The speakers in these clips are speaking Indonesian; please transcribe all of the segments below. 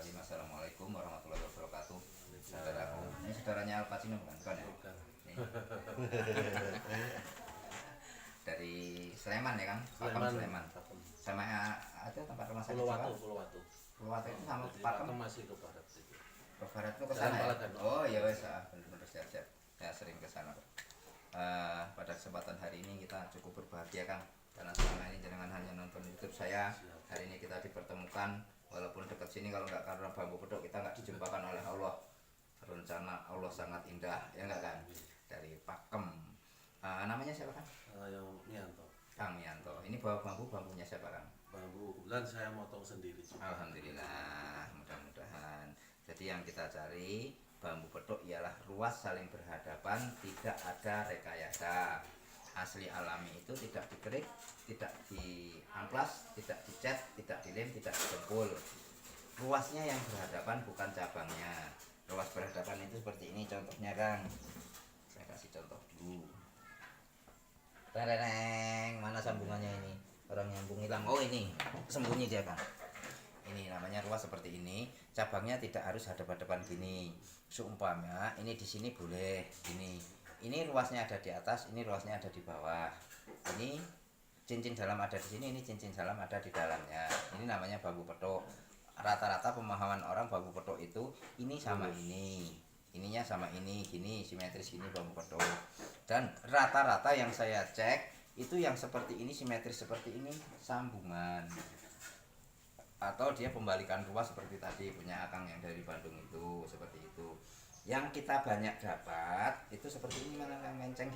Bismillahirrahmanirrahim. Assalamualaikum warahmatullahi wabarakatuh. Saudaraku, ini saudaranya Al Pacino bukan ya? Bukan. Ini. Dari Sleman ya kan? Pakem Sleman. Sama ada tempat rumah sakit Puluwatu, Jawa? Puluwatu. Puluwatu itu sama Jadi Pakem. Pakem masih ke barat itu. Ke barat itu ke sana ya? Palagan. Oh iya wes, benar-benar siap-siap. Saya sering ke sana. Pada kesempatan hari ini kita cukup berbahagia Kang, karena selama ini jangan hanya nonton YouTube saya. Hari ini kita dipertemukan, walaupun dekat sini, kalau nggak karena bambu pedok kita nggak dijumpakan oleh Allah. Rencana Allah sangat indah, ya nggak kan? Dari Pakem. Namanya siapa kan? Yang Mianto. Kang Mianto. Ini bawa bambunya siapa Kang? Bambu kebetulan saya motong sendiri juga. Alhamdulillah, mudah-mudahan. Jadi yang kita cari bambu pedok ialah ruas saling berhadapan, tidak ada rekayasa. Asli alami itu tidak dikerik, tidak diamplas, tidak dicat, tidak dilem, tidak didempul. Ruasnya yang berhadapan, bukan cabangnya. Ruas berhadapan itu seperti ini contohnya Kang. Saya kasih contoh dulu. Tereng, mana sambungannya ini? Orang nyambung hilang. Oh ini, sembunyi dia Kang. Ini namanya ruas seperti ini. Cabangnya tidak harus hadap-hadapan gini. Seumpamanya ini di sini boleh gini. Ini ruasnya ada di atas, ini ruasnya ada di bawah. Ini cincin dalam ada di sini, ini cincin dalam ada di dalamnya. Ini namanya bambu pedok. Rata-rata pemahaman orang bambu pedok itu ini sama ini, ininya sama ini, gini simetris gini bambu pedok. Dan rata-rata yang saya cek itu yang seperti ini simetris seperti ini sambungan. Atau dia pembalikan ruas seperti tadi punya Akang yang dari Bandung itu seperti itu. Yang kita banyak dapat itu seperti ini, mana yang menceng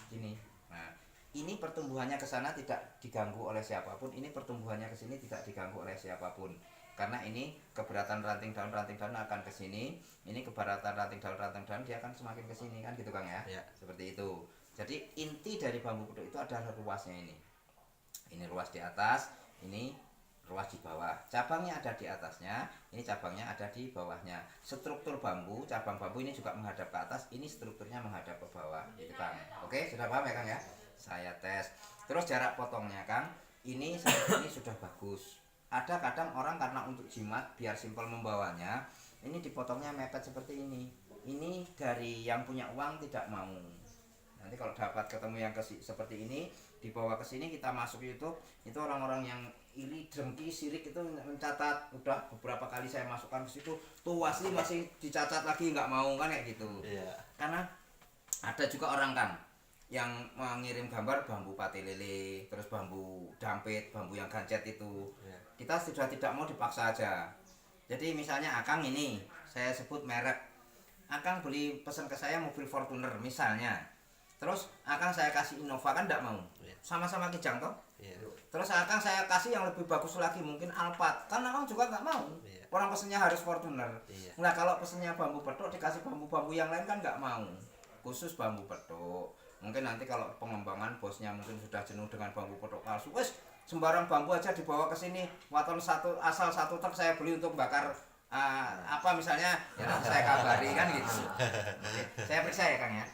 gini. Nah, ini pertumbuhannya ke sana tidak diganggu oleh siapapun. Ini pertumbuhannya ke sini tidak diganggu oleh siapapun. Karena ini keberatan ranting daun akan ke sini. Ini keberatan ranting daun dia akan semakin ke sini kan gitu Kang ya. Ya. Seperti itu. Jadi inti dari bambu pedok itu adalah ruasnya ini. Ini ruas di atas, ini ruas di bawah. Cabangnya ada di atasnya, ini cabangnya ada di bawahnya. Struktur bambu, cabang bambu ini juga menghadap ke atas, ini strukturnya menghadap ke bawah. Itu Kang. Oke, sudah paham ya Kang ya? Saya tes. Terus jarak potongnya Kang, ini seperti ini sudah bagus. Ada kadang orang karena untuk jimat biar simpel membawanya, ini dipotongnya mepet seperti ini. Ini dari yang punya uang tidak mau. Nanti kalau dapat ketemu yang seperti ini, dibawa ke sini kita masuk YouTube, itu orang-orang yang iri, dengki, sirik itu mencatat. Udah beberapa kali saya masukkan ke situ, tuh asli masih dicatat lagi nggak mau kan kayak gitu. Iya. Karena ada juga orang kan yang mengirim gambar bambu pati lele, terus bambu dampit, bambu yang gancet itu. Iya. Kita sudah tidak mau, dipaksa aja. Jadi misalnya Akang ini, saya sebut merek, Akang beli pesan ke saya mobil Fortuner misalnya. Terus Akang saya kasih Innova kan tidak mau. Sama-sama Kijang toh. Iya. Terus Akang saya kasih yang lebih bagus lagi, mungkin Alphard. Kan Akang juga nggak mau. Iya. Orang pesennya harus Fortuner. Iya. Nah kalau pesennya bambu pedok dikasih bambu-bambu yang lain kan nggak mau. Khusus bambu pedok. Mungkin nanti kalau pengembangan bosnya mungkin sudah jenuh dengan bambu pedok palsu. Wes sembarang bambu aja dibawa ke sini. Waton asal satu truk saya beli untuk bakar apa misalnya, ya nanti saya kabari kan gitu. Oke, saya periksa ya Kang ya.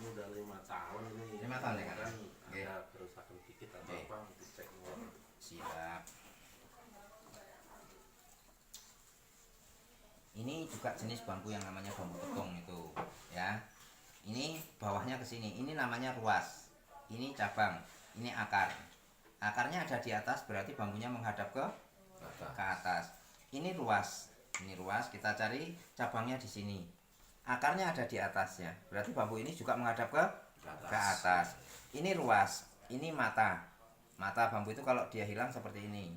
Ini udah 5 tahun ini. 5 tahun ya, Kang? Kan Oke. ada kerusakan dikit atau Oke. apa dicek dulu. Siap. Ini juga jenis bambu yang namanya bambu petong itu, ya. Ini bawahnya ke sini. Ini namanya ruas. Ini cabang. Ini akar. Akarnya ada di atas, berarti bambunya menghadap ke atas. Ini ruas. Ini ruas. Kita cari cabangnya di sini. Akarnya ada di atasnya. Berarti bambu ini juga menghadap ke atas. Ini ruas. Ini mata. Mata bambu itu kalau dia hilang seperti ini.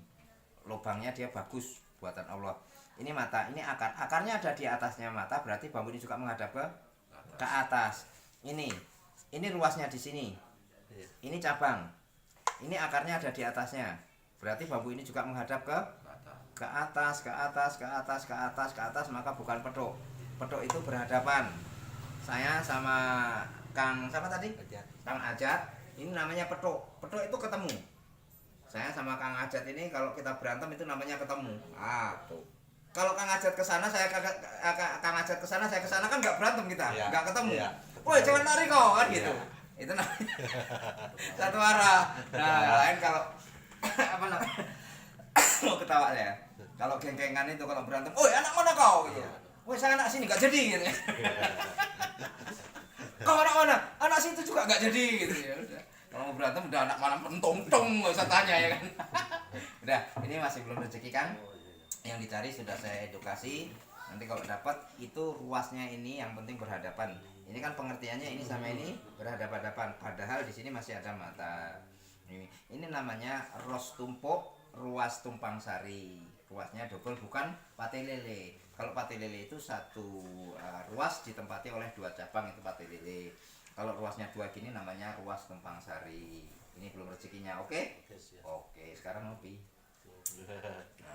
Lubangnya dia bagus buatan Allah. Ini mata, ini akar. Akarnya ada di atasnya mata, berarti bambu ini juga menghadap ke atas. Ini ruasnya di sini. Iya. Ini cabang. Ini akarnya ada di atasnya. Berarti bambu ini juga menghadap ke atas, maka bukan pedok. Pedok itu berhadapan. Saya sama Kang siapa tadi? Ajat. Kang Ajat. Ini namanya pedok. Pedok itu ketemu. Saya sama Kang Ajat ini kalau kita berantem itu namanya ketemu. Tuh. Kalau Kang Ajat ke sana, Kang Ajat ke sana, saya ke sana kan nggak berantem kita, Iya. nggak ketemu. Iya. Woi, jangan lari kau kan Iya. gitu. Itu namanya satu arah. Nah, lain kalau apa namanya? Mau ketawa ya. Kalau geng-gengan itu kalau berantem, "Oi, anak mana kau?" gitu. "Woi, saya anak sini nggak jadi." gitu. "Kau anak mana?" "Anak situ juga nggak jadi." gitu ya udah. Kalau mau berantem udah anak mana pentong-tong nggak usah tanya ya kan. Udah, ini masih belum rezeki kan? Oh, iya. Yang dicari sudah saya edukasi. Nanti kalau dapat itu ruasnya ini yang penting berhadapan. Ini kan pengertiannya ini sama ini berhadapan-hadapan. Padahal di sini masih ada mata. Ini namanya ros tumpuk, ruas tumpang sari. Ruasnya double bukan pate lele. Kalau pate lele itu satu ruas ditempati oleh dua cabang itu pate lele. Kalau ruasnya dua gini namanya ruas tumpang sari. Ini belum rezekinya, oke? Oke, siap. Oke, sekarang ngopi. Nah,